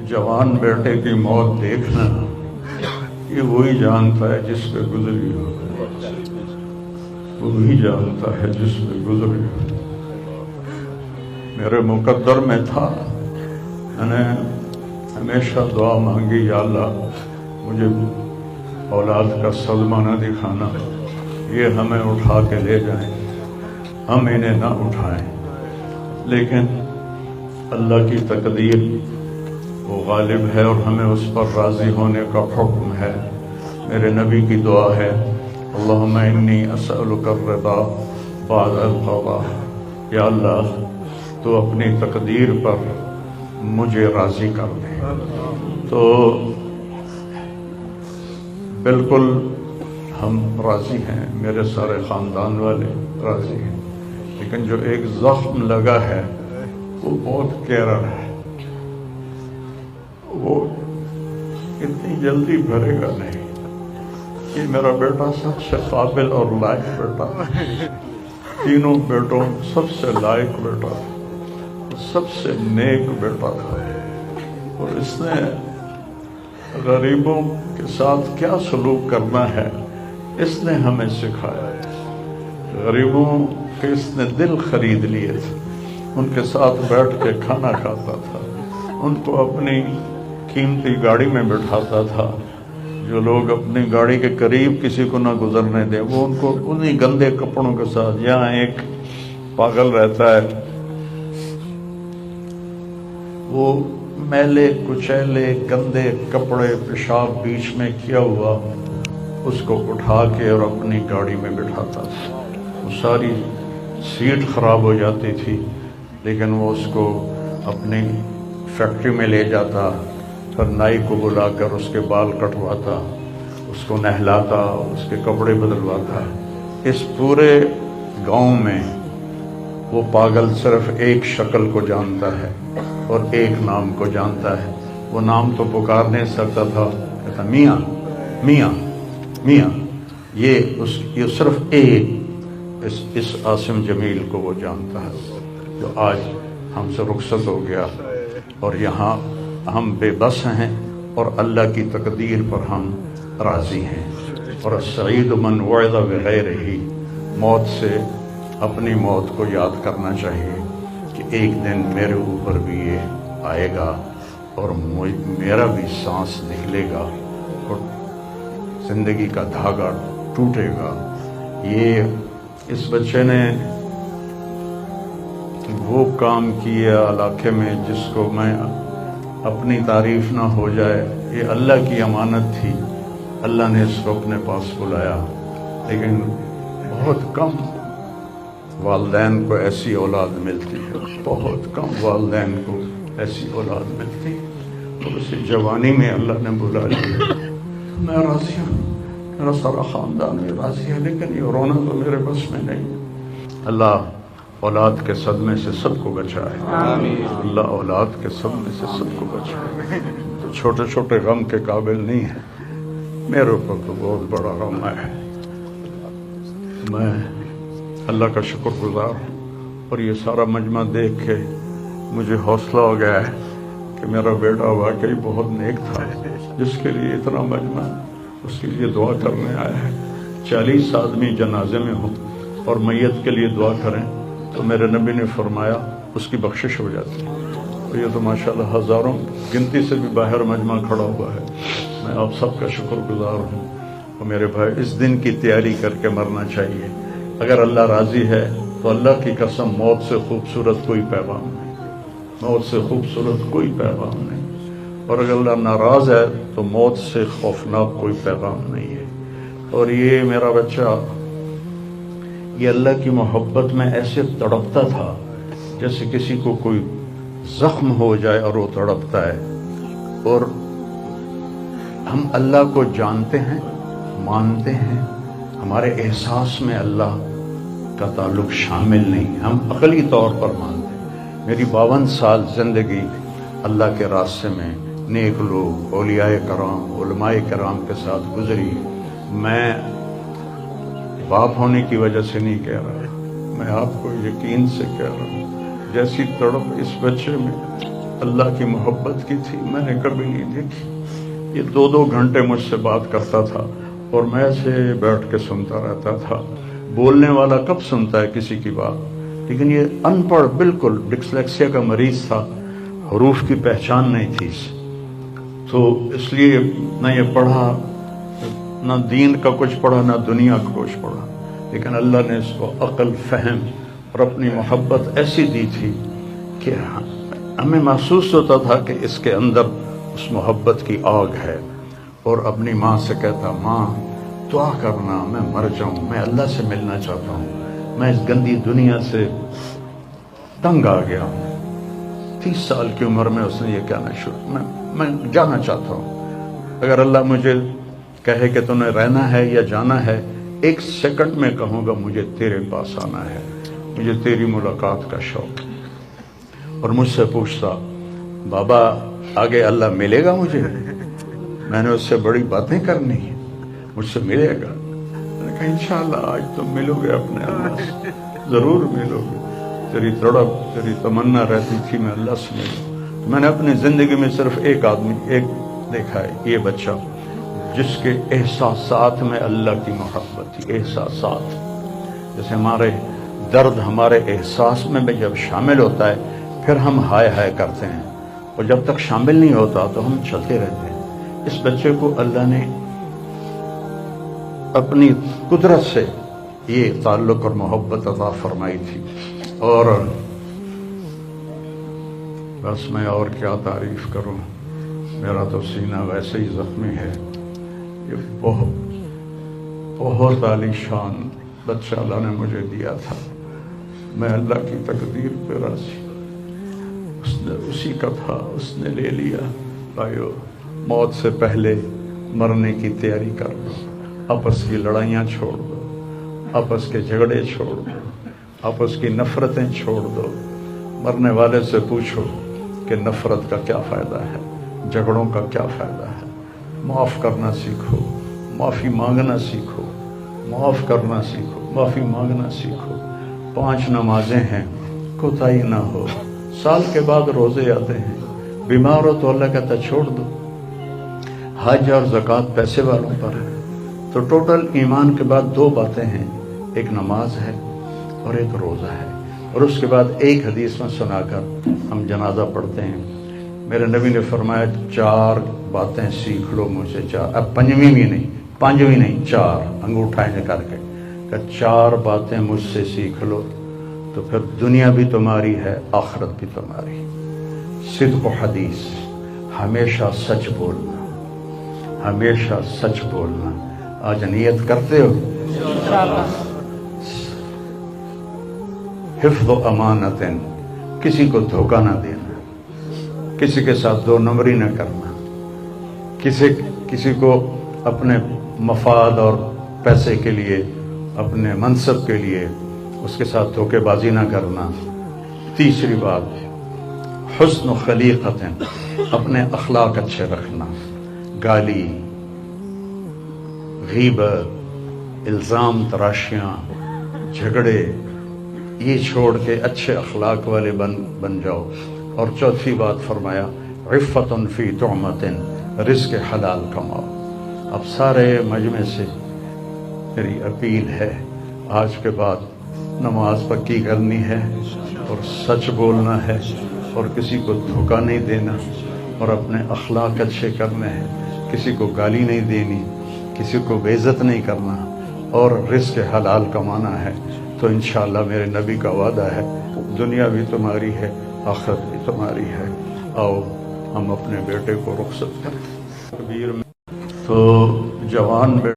जवान बेटे की मौत देखना ये वही जानता है जिस पे गुजरी हो, वही जानता है जिस पे गुजरी हो। मेरे मुकद्दर में था, मैंने हमेशा दुआ मांगी, या अल्लाह मुझे औलाद का सदमा न दिखाना, ये हमें उठा के ले जाएं, हम इन्हें ना उठाएं। लेकिन अल्लाह की तकदीर वो गालिब है और हमें उस पर राज़ी होने का हुक्म है। मेरे नबी की दुआ है, अल्लाहुम्मा इन्नी असअलुका अर्रिदा बादल क़ज़ा, या अल्लाह तो अपनी तकदीर पर मुझे राज़ी कर दे। तो बिल्कुल हम राज़ी हैं, मेरे सारे ख़ानदान वाले राज़ी हैं, लेकिन जो एक ज़ख्म लगा है वो बहुत गहरा है, वो इतनी जल्दी भरेगा नहीं। ये मेरा बेटा सबसे काबिल और लायक बेटा, तीनों बेटों सबसे लायक बेटा, सबसे नेक बेटा था, और इसने गरीबों के साथ क्या सलूक करना है इसने हमें सिखाया। गरीबों के इसने दिल खरीद लिए थे, उनके साथ बैठ के खाना खाता था, उनको अपनी कीमती गाड़ी में बिठाता था। जो लोग अपनी गाड़ी के करीब किसी को ना गुजरने दें, वो उनको उन्हीं गंदे कपड़ों के साथ, यहाँ एक पागल रहता है, वो मैले कुचैले गंदे कपड़े पेशाब बीच में किया हुआ उसको उठा के और अपनी गाड़ी में बिठाता था। वो सारी सीट खराब हो जाती थी, लेकिन वो उसको अपनी फैक्ट्री में ले जाता, फिर नाई को बुलाकर उसके बाल कटवाता, उसको नहलाता, उसके कपड़े बदलवाता। इस पूरे गांव में वो पागल सिर्फ एक शक्ल को जानता है और एक नाम को जानता है। वो नाम तो पुकार नहीं सकता था, कहता मियाँ मियाँ मियाँ। ये सिर्फ एक इस आसिम जमील को वो जानता है, जो आज हमसे रुखसत हो गया और यहाँ हम बेबस हैं और अल्लाह की तकदीर पर हम राज़ी हैं। और सईद मन वअज़ बिग़ैरिही, मौत से अपनी मौत को याद करना चाहिए कि एक दिन मेरे ऊपर भी ये आएगा और मेरा भी सांस निकलेगा और ज़िंदगी का धागा टूटेगा। ये इस बच्चे ने वो काम किया इलाके में जिसको मैं अपनी तारीफ ना हो जाए, ये अल्लाह की अमानत थी, अल्लाह ने इसको अपने पास बुलाया। लेकिन बहुत कम वालिदैन को ऐसी औलाद मिलती है, बहुत कम वालिदैन को ऐसी औलाद मिलती है। तो उसी जवानी में अल्लाह ने बुला लिया। मैं राज़ी हूँ, मेरा सारा ख़ानदान भी राज़ी है, लेकिन ये रोना तो मेरे बस में नहीं है। अल्लाह औलाद के सदमे से सबको बचाए, अल्लाह औलाद के सदमे से सबको बचाए। तो छोटे छोटे गम के काबिल नहीं है, मेरे ऊपर तो बहुत बड़ा गम है। मैं अल्लाह का शुक्रगुजार हूँ, और ये सारा मजमा देख के मुझे हौसला हो गया है कि मेरा बेटा वाकई बहुत नेक था, जिसके लिए इतना मजमा उसके लिए दुआ करने आया है। 40 आदमी जनाजे में हो और मैयत के लिए दुआ करें तो मेरे नबी ने फरमाया उसकी बख्शिश हो जाती है। तो ये तो माशाल्लाह हज़ारों गिनती से भी बाहर मजमा खड़ा हुआ है। मैं आप सबका शुक्रगुजार हूँ। और मेरे भाई, इस दिन की तैयारी करके मरना चाहिए। अगर अल्लाह राज़ी है तो अल्लाह की कसम मौत से खूबसूरत कोई पैगाम नहीं, मौत से खूबसूरत कोई पैगाम नहीं। और अगर अल्लाह नाराज़ है तो मौत से खौफनाक कोई पैगाम नहीं है। और ये मेरा बच्चा ये अल्लाह की मोहब्बत में ऐसे तड़पता था जैसे किसी को कोई जख्म हो जाए और वो तड़पता है। और हम अल्लाह को जानते हैं, मानते हैं, हमारे एहसास में अल्लाह का ताल्लुक शामिल नहीं, हम अक़ली तौर पर मानते हैं। मेरी 52 साल ज़िंदगी अल्लाह के रास्ते में नेक लोग, औलियाए कराम, उलमाए कराम के साथ गुजरी। मैं बाप होने की वजह से नहीं कह रहा, मैं आपको यकीन से कह रहा हूँ, जैसी तड़प इस बच्चे में اللہ کی محبت کی تھی میں نے کبھی نہیں دیکھی. یہ 2-2 گھنٹے مجھ سے بات کرتا تھا اور میں ایسے بیٹھ کے سنتا رہتا تھا. بولنے والا کب سنتا ہے کسی کی بات, لیکن یہ ان پڑھ بالکل ڈسلیکسیا کا مریض تھا, حروف کی پہچان نہیں تھی, تو اس لیے نہ یہ پڑھا, نہ دین کا کچھ پڑھا, نہ دنیا کا کچھ پڑھا. لیکن اللہ نے اس کو عقل, فہم اور اپنی محبت ایسی دی تھی کہ ہمیں محسوس ہوتا تھا کہ اس کے اندر اس محبت کی آگ ہے. اور اپنی ماں سے کہتا, ماں دعا کرنا میں مر جاؤں, میں اللہ سے ملنا چاہتا ہوں, میں اس گندی دنیا سے تنگ آ گیا ہوں. 30 سال کی عمر میں اس نے یہ کہنا شروع, میں جانا چاہتا ہوں. اگر اللہ مجھے کہے کہ تمہیں رہنا ہے یا جانا ہے, 1 سیکنڈ میں کہوں گا مجھے تیرے پاس آنا ہے, مجھے تیری ملاقات کا شوق. اور مجھ سے پوچھتا, بابا آگے اللہ ملے گا مجھے؟ میں نے اس سے بڑی باتیں کرنی ہیں, مجھ سے ملے گا؟ میں نے کہا انشاءاللہ آج تم ملو گے اپنے اللہ سے, ضرور ملو گے. تیری تڑپ, تیری تمنا رہتی تھی میں اللہ سے ملوں. میں نے اپنی زندگی میں صرف ایک آدمی دیکھا ہے, یہ بچہ جس کے احساسات میں اللہ کی محبت تھی. احساسات جیسے ہمارے درد ہمارے احساس میں بھی جب شامل ہوتا ہے پھر ہم ہائے ہائے کرتے ہیں, اور جب تک شامل نہیں ہوتا تو ہم چلتے رہتے ہیں. اس بچے کو اللہ نے اپنی قدرت سے یہ تعلق اور محبت عطا فرمائی تھی. اور بس میں اور کیا تعریف کروں, میرا تو سینہ ویسے ہی زخمی ہے. یہ بہت عالی شان بچہ اللہ نے مجھے دیا تھا. میں اللہ کی تقدیر پہ راضی, اس نے اسی کا تھا, اس نے لے لیا. بھائیو, موت سے پہلے مرنے کی تیاری کر لو, آپس کی لڑائیاں چھوڑ دو, آپس کے جھگڑے چھوڑ دو, آپس کی نفرتیں چھوڑ دو. مرنے والے سے پوچھو کہ نفرت کا کیا فائدہ ہے, جھگڑوں کا کیا فائدہ ہے. معاف کرنا سیکھو, معافی مانگنا سیکھو, معاف کرنا سیکھو, معافی مانگنا سیکھو. 5 نمازیں ہیں, کوتاہی نہ ہو. سال کے بعد روزے آتے ہیں, بیمار ہو تو اللہ کہتا چھوڑ دو. حج اور زکوٰۃ پیسے والوں پر ہے. تو ٹوٹل ایمان کے بعد 2 باتیں ہیں, ایک نماز ہے اور ایک روزہ ہے. اور اس کے بعد ایک حدیث میں سنا کر ہم جنازہ پڑھتے ہیں. میرے نبی نے فرمایا 4 باتیں سیکھ لو مجھ سے. 4, اب 5ویں بھی نہیں, 5ویں نہیں, 4 انگوٹھا کر کے کہ 4 باتیں مجھ سے سیکھ لو تو پھر دنیا بھی تمہاری ہے, آخرت بھی تمہاری. صدق و حدیث, ہمیشہ سچ بولنا, ہمیشہ سچ بولنا. آج نیت کرتے ہو؟ حفظ و امانت, کسی کو دھوکہ نہ دینا, کسی کے ساتھ 2 نمبری نہ کرنا, کسی کو اپنے مفاد اور پیسے کے لیے, اپنے منصب کے لیے اس کے ساتھ دھوکے بازی نہ کرنا. تیسری بات, حسن و خلیقت, اپنے اخلاق اچھے رکھنا. گالی, غیبت, الزام تراشیاں, جھگڑے, یہ چھوڑ کے اچھے اخلاق والے بن جاؤ. اور چوتھی بات فرمایا عفت فی طعمت, رزق حلال کماؤ. اب سارے مجمع سے میری اپیل ہے, آج کے بعد نماز پکی کرنی ہے اور سچ بولنا ہے اور کسی کو دھوکہ نہیں دینا اور اپنے اخلاق اچھے کرنے ہیں. کسی کو گالی نہیں دینی, کسی کو بے عزت نہیں کرنا اور رزق حلال کمانا ہے. تو انشاءاللہ میرے نبی کا وعدہ ہے دنیا بھی تمہاری ہے, آخرت بھی تمہاری ہے. آؤ ہم اپنے بیٹے کو رخصت کریں. کبیر میں تو جوان بیٹے